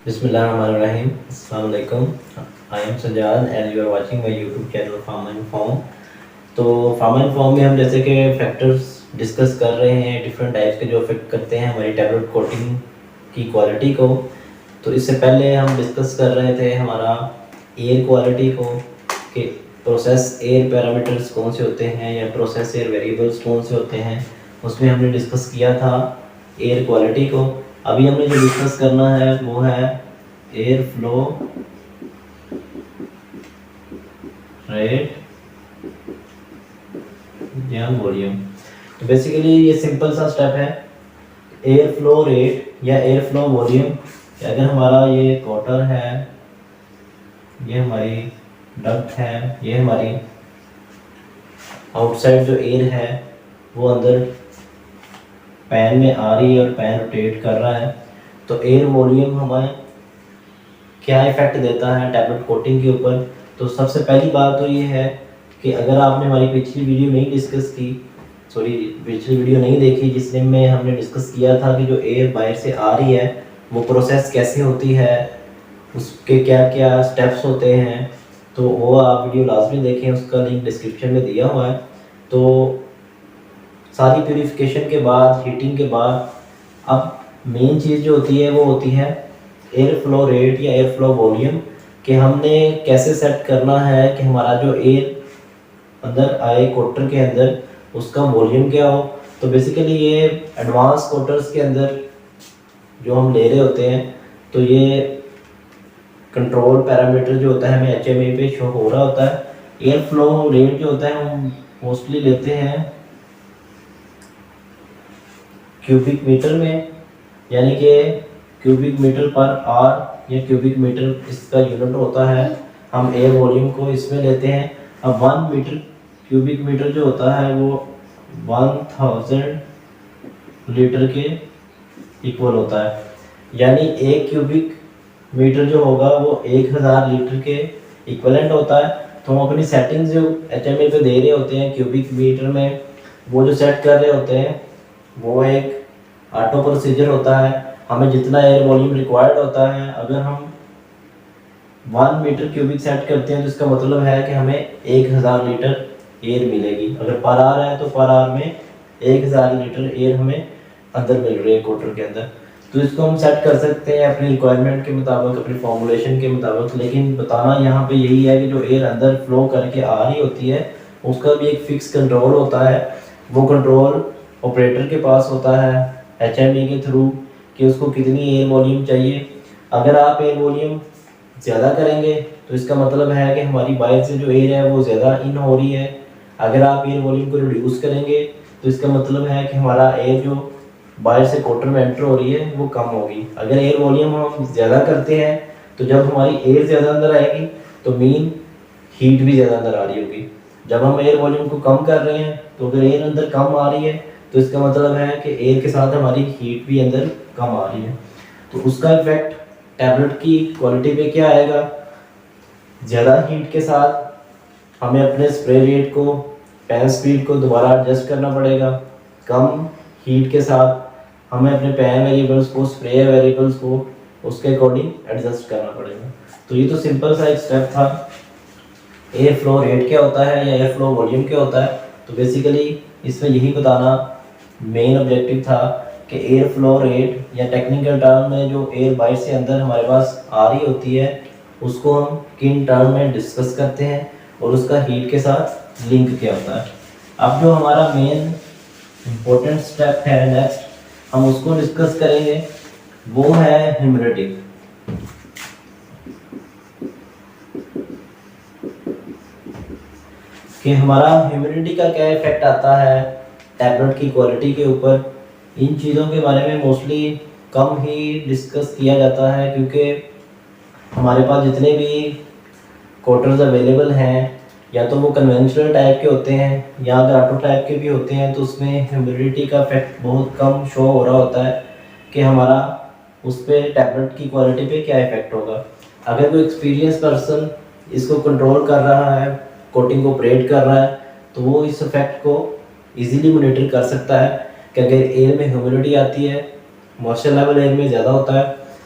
Bismillahirrahmanirrahim. Assalamu alaikum. I am Sajjad and you are watching my YouTube channel Farm and Farm. तो farm and form में हम जैसे कि factors discuss कर रहे हैं डिफरेंट टाइप्स के जो अफेक्ट करते हैं हमारी टैबलेट कोटिंग की क्वालिटी को। तो इससे पहले हम डिस्कस कर रहे थे हमारा एयर क्वालिटी को कि प्रोसेस एयर पैरामीटर्स कौन से होते हैं या प्रोसेस एयर वेरिएबल्स कौन से होते हैं। उसमें हमने डिस्कस किया था एयर क्वालिटी को। अभी हमने जो डिस्कस करना है वो है एयर फ्लो रेट या वॉल्यूम। तो बेसिकली ये सिंपल सा स्टेप है एयर फ्लो रेट या एयर फ्लो वॉल्यूम। अगर हमारा ये क्वार्टर है, ये हमारी डक्ट है, ये हमारी आउटसाइड जो एयर है वो अंदर पैन में आ रही है और पैन रोटेट कर रहा है। तो एयर वॉल्यूम हमें क्या इफेक्ट देता है टैबलेट कोटिंग के ऊपर। तो सबसे पहली बात तो ये है कि अगर आपने हमारी पिछली वीडियो नहीं देखी जिसमें हमने डिस्कस किया था कि जो एयर बाहर से आ रही है वो प्रोसेस कैसे होती है, उसके क्या क्या स्टेप्स होते हैं, तो वो आप वीडियो लाजमी देखें, उसका लिंक डिस्क्रिप्शन में दिया हुआ है। तो सारी प्यूरिफिकेशन के बाद, हीटिंग के बाद, अब मेन चीज़ जो होती है वो होती है एयर फ्लो रेट या एयर फ्लो वॉल्यूम। कि हमने कैसे सेट करना है कि हमारा जो एयर अंदर आए कोटर के अंदर उसका वॉल्यूम क्या हो। तो बेसिकली ये एडवांस कोटर्स के अंदर जो हम ले रहे होते हैं तो ये कंट्रोल पैरामीटर जो होता है हमें HMA पे शो हो रहा होता है। एयर फ्लो रेट जो होता है हम मोस्टली लेते हैं क्यूबिक मीटर में, यानी कि क्यूबिक मीटर पर आर या क्यूबिक मीटर इसका यूनिट होता है। हम एयर वॉल्यूम को इसमें लेते हैं। अब 1 मीटर क्यूबिक मीटर जो होता है वो 1000 लीटर के इक्वल होता है, यानी 1 क्यूबिक मीटर जो होगा वो 1000 लीटर के इक्वलेंट होता है। तो हम अपनी सेटिंग्स जो HMA पे दे रहे होते हैं क्यूबिक मीटर में, वो जो सेट कर रहे होते हैं वो एक ऑटो प्रोसीजर होता है। हमें जितना एयर वॉल्यूम रिक्वायर्ड होता है, अगर हम 1 मीटर क्यूबिक सेट करते हैं तो इसका मतलब है कि हमें 1000 लीटर एयर मिलेगी। अगर पर आर है तो पर आर में 1000 लीटर एयर हमें अंदर मिल रही है कोटर के अंदर। तो इसको हम सेट कर सकते हैं अपनी रिक्वायरमेंट के मुताबिक, अपनी फॉर्मुलेशन के मुताबिक। लेकिन बताना यहाँ पे यही है कि जो एयर अंदर फ्लो करके आ रही होती है उसका भी एक फिक्स कंट्रोल होता है। वो कंट्रोल ऑपरेटर के पास होता है HMA के थ्रू कि उसको कितनी एयर वॉल्यूम चाहिए। अगर आप एयर वॉल्यूम ज़्यादा करेंगे तो इसका मतलब है कि हमारी बाहर से जो एयर है वो ज़्यादा इन हो रही है। अगर आप एयर वॉल्यूम को रिड्यूस करेंगे तो इसका मतलब है कि हमारा एयर जो बाहर से कोटर में एंटर हो रही है वो कम होगी। अगर एयर वॉल्यूम हम ज़्यादा करते हैं तो जब हमारी एयर ज़्यादा अंदर आएगी तो मीन हीट भी ज़्यादा अंदर आ रही होगी। जब हम एयर वॉल्यूम को कम कर रहे हैं तो अगर एयर अंदर कम आ रही है तो इसका मतलब है कि एयर के साथ हमारी हीट भी अंदर कम आ रही है। तो उसका इफेक्ट टैबलेट की क्वालिटी पे क्या आएगा। ज़्यादा हीट के साथ हमें अपने स्प्रे रेट को, पैन स्पीड को दोबारा एडजस्ट करना पड़ेगा। कम हीट के साथ हमें अपने पैन वेरिएबल्स को, स्प्रे वेरिएबल्स को उसके अकॉर्डिंग एडजस्ट करना पड़ेगा। तो ये तो सिंपल सा एक स्टेप था। एयर फ्लो रेट क्या होता है या एयर फ्लो वॉल्यूम क्या होता है। तो बेसिकली इसमें यही बताना मेन ऑब्जेक्टिव था कि एयर फ्लो रेट या टेक्निकल टर्म में जो एयर बाहर से अंदर हमारे पास आ रही होती है उसको हम किन टर्म में डिस्कस करते हैं और उसका हीट के साथ लिंक क्या होता है। अब जो हमारा मेन इम्पोर्टेंट स्टेप है नेक्स्ट, हम उसको डिस्कस करेंगे, वो है ह्यूमिडिटी। कि हमारा ह्यूमिडिटी का क्या इफेक्ट आता है टैबलेट की क्वालिटी के ऊपर। इन चीज़ों के बारे में मोस्टली कम ही डिस्कस किया जाता है क्योंकि हमारे पास जितने भी कोटर्स अवेलेबल हैं या तो वो कन्वेंशनल टाइप के होते हैं या अगर ऑटो टाइप के भी होते हैं तो उसमें ह्यूमिडिटी का इफेक्ट बहुत कम शो हो रहा होता है कि हमारा उस पर टैबलेट की क्वालिटी पे क्या इफेक्ट होगा। अगर कोई एक्सपीरियंस पर्सन इसको कंट्रोल कर रहा है, कोटिंग को ऑपरेट कर रहा है, तो वो इस इफेक्ट को इजीली मॉनिटर कर सकता है कि अगर एयर में ह्यूमिडिटी आती है, मॉइस्चर लेवल एयर में ज़्यादा होता है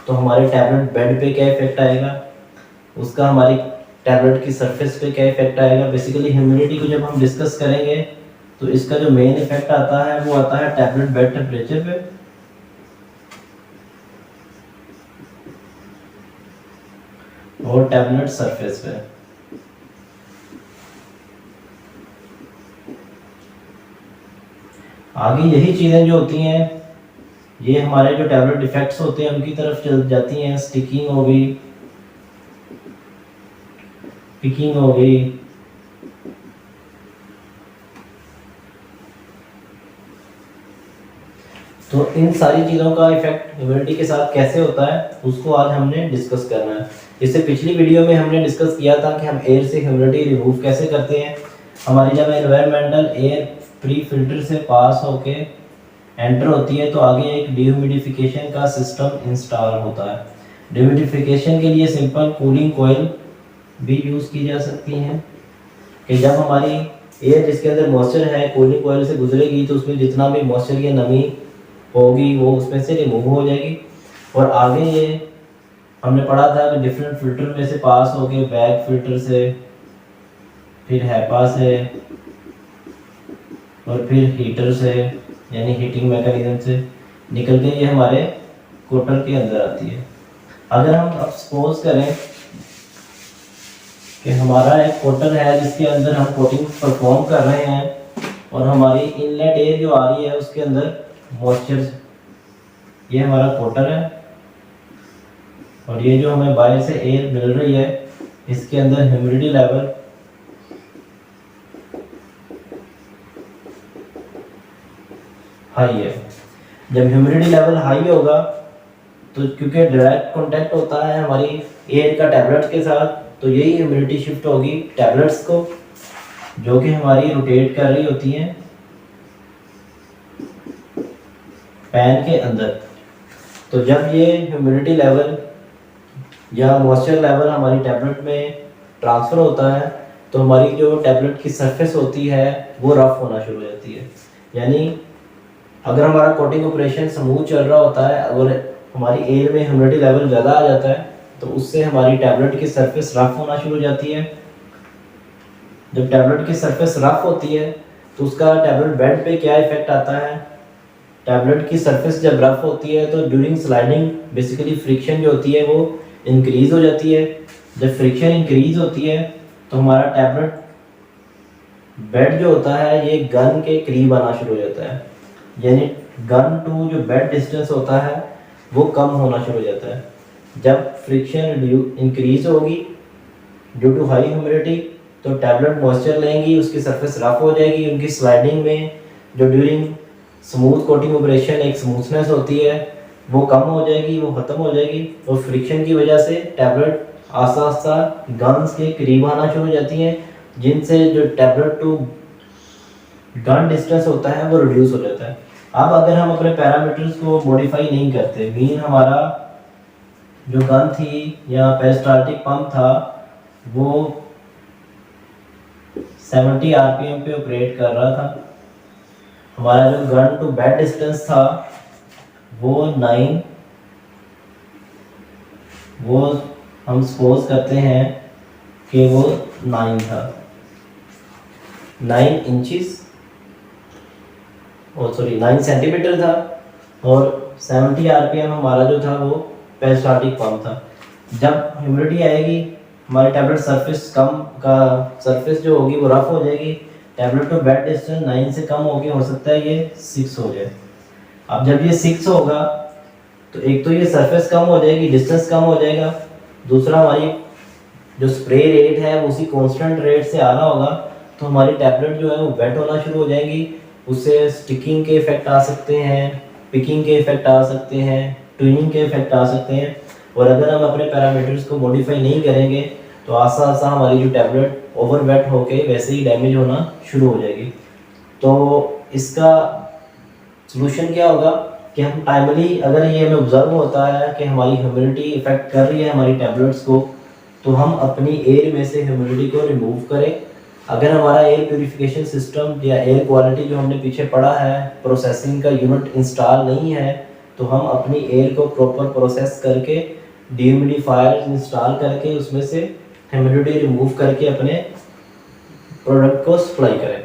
तो हमारे टैबलेट बेड पे क्या इफेक्ट आएगा, उसका हमारी टैबलेट की सरफेस पे क्या इफेक्ट आएगा। बेसिकली ह्यूमिडिटी को जब हम डिस्कस करेंगे तो इसका जो मेन इफेक्ट आता है वो आता है टैबलेट बेड टेम्परेचर पे और टैबलेट सरफेस पे। आगे यही चीज़ें जो होती हैं ये हमारे जो टैबलेट डिफेक्ट्स होते हैं उनकी तरफ चल जाती हैं। स्टिकिंग हो गई, पिकिंग हो गई, तो इन सारी चीज़ों का इफेक्ट ह्यूमिडिटी के साथ कैसे होता है उसको आज हमने डिस्कस करना है। इससे पिछली वीडियो में हमने डिस्कस किया था कि हम एयर से ह्यूमिडिटी रिमूव कैसे करते हैं। हमारी जब एनवायरमेंटल एयर प्री फिल्टर से पास होके एंटर होती है तो आगे एक डिह्यूमिडिफिकेशन का सिस्टम इंस्टॉल होता है। डिह्यूमिडिफिकेशन के लिए सिंपल कूलिंग कोयल भी यूज़ की जा सकती हैं कि जब हमारी एयर जिसके अंदर मॉइस्चर है कूलिंग कोयल से गुजरेगी तो उसमें जितना भी मॉइस्चर या नमी होगी वो उसमें से रिमूव हो जाएगी। और आगे ये हमने पढ़ा था कि डिफरेंट फिल्टर में से पास होके बैक फिल्टर से, फिर हैपा से और फिर हीटर से यानी हीटिंग मैकेनिज्म से निकल के ये हमारे कोटर के अंदर आती है। अगर हम अब सपोज करें कि हमारा एक कोटर है जिसके अंदर हम कोटिंग परफॉर्म कर रहे हैं और हमारी इनलेट एयर जो आ रही है उसके अंदर मॉइस्चर, ये हमारा कोटर है और ये जो हमें बाहर से एयर मिल रही है इसके अंदर ह्यूमिडिटी लेवल हाई है। जब ह्यूमिडिटी लेवल हाई होगा तो क्योंकि डायरेक्ट कांटेक्ट होता है हमारी एयर का टैबलेट्स के साथ तो यही ह्यूमिडिटी शिफ्ट होगी टैबलेट्स को जो कि हमारी रोटेट कर रही होती हैं पैन के अंदर। तो जब ये ह्यूमिडिटी लेवल या मॉइस्चर लेवल हमारी टैबलेट में ट्रांसफ़र होता है तो हमारी जो टैबलेट की सरफेस होती है वो रफ होना शुरू हो जाती है। यानी अगर हमारा कोटिंग ऑपरेशन स्मूथ चल रहा होता है और हमारी एयर में ह्यूमिडिटी लेवल ज़्यादा आ जाता है तो उससे हमारी टैबलेट की सरफेस रफ होना शुरू हो जाती है। जब टैबलेट की सरफेस रफ होती है तो उसका टैबलेट बेड पे क्या इफेक्ट आता है। टैबलेट की सरफेस जब रफ होती है तो ड्यूरिंग स्लाइडिंग बेसिकली फ्रिक्शन जो होती है वो इंक्रीज़ हो जाती है। जब फ्रिक्शन इंक्रीज़ होती है तो हमारा टैबलेट बेड जो होता है ये गन के करीब आना शुरू हो जाता है। यानी गन टू जो बेड डिस्टेंस होता है वो कम होना शुरू हो जाता है। जब फ्रिक्शन इंक्रीज होगी ड्यू टू हाई ह्यूमिडिटी तो टैबलेट मॉइस्चर लेंगी, उसकी सरफेस रफ हो जाएगी। उनकी स्लाइडिंग में जो ड्यूरिंग स्मूथ कोटिंग ऑपरेशन एक स्मूथनेस होती है वो कम हो जाएगी, वो ख़त्म हो जाएगी और फ्रिक्शन की वजह से टैबलेट आस्ता आस्ता गन्स के करीब आना शुरू हो जाती हैं जिनसे जो टैबलेट टू गन डिस्टेंस होता है वो रिड्यूस हो जाता है। अब अगर हम अपने पैरामीटर्स को मॉडिफाई नहीं करते, मीन हमारा जो गन थी या पेरिस्टाल्टिक पंप था वो 70 आरपीएम पे ऑपरेट कर रहा था, हमारा जो गन टू बेड डिस्टेंस था वो 9, वो हम सपोज करते हैं कि वो 9 था, 9 इंचेस और सॉरी 9 सेंटीमीटर था और 70 आरपीएम हमारा जो था वो पेरिस्टाल्टिक पंप था। जब ह्यूमिडिटी आएगी हमारी टैबलेट सरफेस सरफेस जो होगी वो रफ हो जाएगी। टैबलेट टू बेड डिस्टेंस 9 से कम होगी, हो सकता है ये 6 हो जाए। अब जब ये 6 होगा तो एक तो ये सरफेस कम हो जाएगी, डिस्टेंस कम हो जाएगा, दूसरा हमारी जो स्प्रे रेट है वो उसी कांस्टेंट रेट से आ रहा होगा तो हमारी टैबलेट जो है वो वेट होना शुरू हो जाएगी। उससे स्टिकिंग के इफेक्ट आ सकते हैं, पिकिंग के इफेक्ट आ सकते हैं, ट्विनिंग के इफेक्ट आ सकते हैं। और अगर हम अपने पैरामीटर्स को मॉडिफाई नहीं करेंगे तो आस्ता आस्ता हमारी जो टैबलेट ओवर वेट होके वैसे ही डैमेज होना शुरू हो जाएगी। तो इसका सलूशन क्या होगा कि हम टाइमली अगर ये हमें ऑब्जर्व होता है कि हमारी ह्यूमिडिटी इफेक्ट कर रही है हमारी टैबलेट्स को तो हम अपनी एयर में से ह्यूमिडिटी को रिमूव करें। अगर हमारा एयर प्यूरिफिकेशन सिस्टम या एयर क्वालिटी जो हमने पीछे पढ़ा है प्रोसेसिंग का यूनिट इंस्टॉल नहीं है तो हम अपनी एयर को प्रॉपर प्रोसेस करके ह्यूमिडिफायर इंस्टॉल करके उसमें से ह्यूमिडिटी रिमूव करके अपने प्रोडक्ट को सप्लाई करें।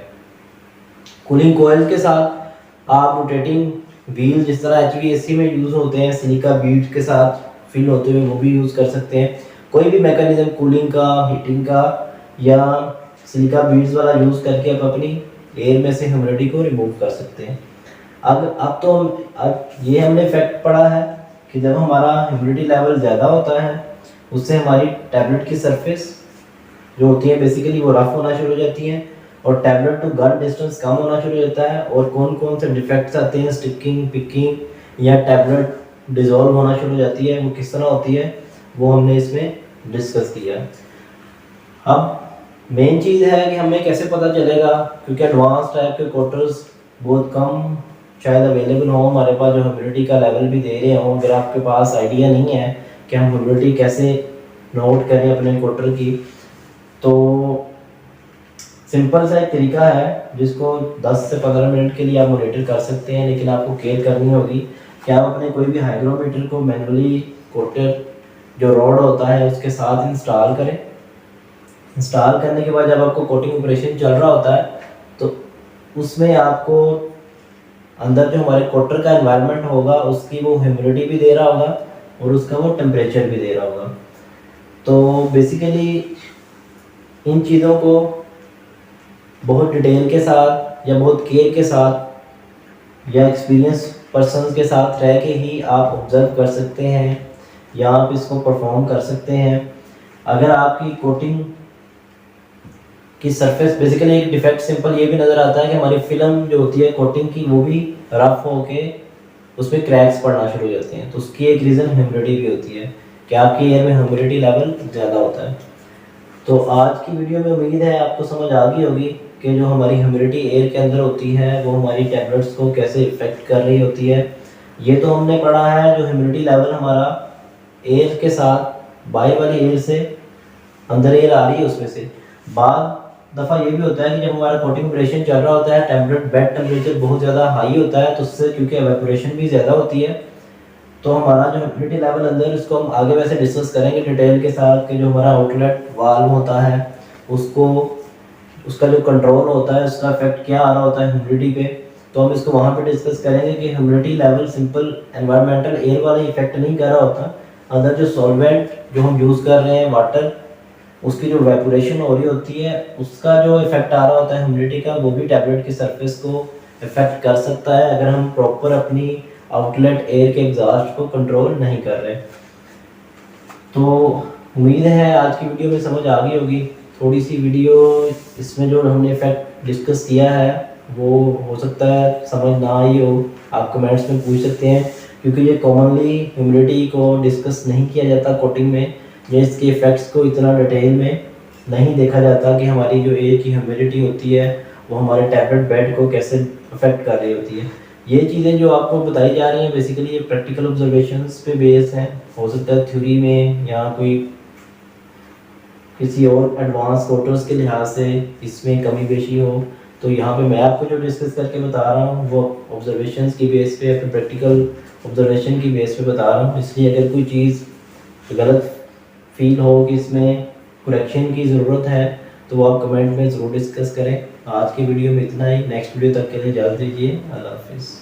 कूलिंग कोयल के साथ आप रोटेटिंग व्हील जिस तरह HVAC में यूज़ होते हैं सिलिका बीड के साथ फिल होते हुए वो भी यूज़ कर सकते हैं। कोई भी मैकेनिज्म कूलिंग का, हीटिंग का या सिलिका बीड्स वाला यूज़ करके आप अपनी एयर में से ह्यूमिडिटी को रिमूव कर सकते हैं। अब ये हमने फैक्ट पढ़ा है कि जब हमारा ह्यूमिडिटी लेवल ज़्यादा होता है उससे हमारी टैबलेट की सरफेस जो होती है बेसिकली वो रफ होना शुरू हो जाती हैं और टैबलेट टू गन डिस्टेंस कम होना शुरू हो जाता है और कौन कौन से डिफेक्ट्स आते हैं, स्टिकिंग, पिकिंग या टैबलेट डिज़ोल्व होना शुरू हो जाती है, वो किस तरह होती है वो हमने इसमें डिस्कस किया। अब मेन चीज़ है कि हमें कैसे पता चलेगा, क्योंकि एडवांस टाइप के कोटर्स बहुत कम शायद अवेलेबल हो हमारे पास जो ह्यूमिडिटी का लेवल भी दे रहे हों। अगर आपके पास आइडिया नहीं है कि हम ह्यूमिडिटी कैसे नोट करें अपने कोटर की, तो सिंपल सा एक तरीका है जिसको 10 से 15 मिनट के लिए आप मॉनिटर कर सकते हैं, लेकिन आपको केयर करनी होगी कि आप अपने कोई भी हाइग्रोमीटर को मैनुअली कोटर जो रॉड होता है उसके साथ इंस्टॉल करें। इंस्टॉल करने के बाद जब आपको कोटिंग ऑपरेशन चल रहा होता है तो उसमें आपको अंदर जो हमारे कोटर का एनवायरनमेंट होगा उसकी वो ह्यूमिडिटी भी दे रहा होगा और उसका वो टेम्परेचर भी दे रहा होगा। तो बेसिकली इन चीज़ों को बहुत डिटेल के साथ या बहुत केयर के साथ या एक्सपीरियंस पर्सन्स के साथ रह के ही आप ऑब्जर्व कर सकते हैं या आप इसको परफॉर्म कर सकते हैं। अगर आपकी कोटिंग की सरफेस बेसिकली एक डिफेक्ट सिंपल ये भी नज़र आता है कि हमारी फिल्म जो होती है कोटिंग की वो भी रफ होके उसमें क्रैक्स पड़ना शुरू हो जाते हैं, तो उसकी एक रीज़न ह्यूमिडिटी भी होती है कि आपकी एयर में ह्यूमिडिटी लेवल ज़्यादा होता है। तो आज की वीडियो में उम्मीद है आपको समझ आ गई होगी कि जो हमारी ह्यूमिडिटी एयर के अंदर होती है वो हमारी टैबलेट्स को कैसे इफ़ेक्ट कर रही होती है। ये तो हमने पढ़ा है जो ह्यूमिडिटी लेवल हमारा एयर के साथ बाहर वाली एयर से अंदर एयर आ रही है उसमें से। बाद दफ़ा ये भी होता है कि जब हमारा कोटिंग ऑपरेशन चल रहा होता है टेम्परेचर बेड टेम्परेचर बहुत ज़्यादा हाई होता है, तो उससे क्योंकि एवेपोरेशन भी ज़्यादा होती है तो हमारा जो ह्यूमिडिटी लेवल अंदर इसको हम आगे वैसे डिस्कस करेंगे डिटेल के साथ कि जो हमारा आउटलेट वाल्व होता है उसको उसका जो कंट्रोल होता है उसका इफेक्ट क्या आ रहा होता है ह्यूमिडिटी पे, तो हम इसको वहाँ पे डिस्कस करेंगे कि humidity level simple environmental air वाला इफेक्ट नहीं कर रहा होता, अंदर जो सॉल्वेंट जो हम यूज़ कर रहे हैं वाटर उसकी जो वेपोरेशन हो रही होती है उसका जो इफेक्ट आ रहा होता है ह्यूमिडिटी का वो भी टैबलेट की सरफेस को इफेक्ट कर सकता है अगर हम प्रॉपर अपनी आउटलेट एयर के एग्जॉस्ट को कंट्रोल नहीं कर रहे। तो उम्मीद है आज की वीडियो में समझ आ गई होगी। थोड़ी सी वीडियो इसमें जो हमने इफेक्ट डिस्कस किया है वो हो सकता है समझ ना आई हो, आप कमेंट्स में पूछ सकते हैं क्योंकि ये कॉमनली ह्यूमिडिटी को डिस्कस नहीं किया जाता कोटिंग में या इसके इफ़ेक्ट्स को इतना डिटेल में नहीं देखा जाता कि हमारी जो एयर की ह्यूमिडिटी होती है वो हमारे टैबलेट बेड को कैसे अफेक्ट कर रही होती है। ये चीज़ें जो आपको बताई जा रही हैं बेसिकली ये प्रैक्टिकल ऑब्जर्वेशंस पे बेस हैं, हो सकता है थ्योरी में या कोई किसी और एडवांस कोटर्स के लिहाज से इसमें कमी बेशी हो, तो यहाँ पे मैं आपको जो डिस्कस करके बता रहा हूँ वो ऑब्जर्वेशंस की बेस पे अपने प्रैक्टिकल ऑब्जर्वेशन की बेस पे बता रहा हूँ। इसलिए अगर कोई चीज़ गलत फील हो कि इसमें करेक्शन की ज़रूरत है तो वो आप कमेंट में ज़रूर डिस्कस करें। आज की वीडियो में इतना ही, नेक्स्ट वीडियो तक के लिए इजाज़त दीजिए। अल्लाह हाफिज़।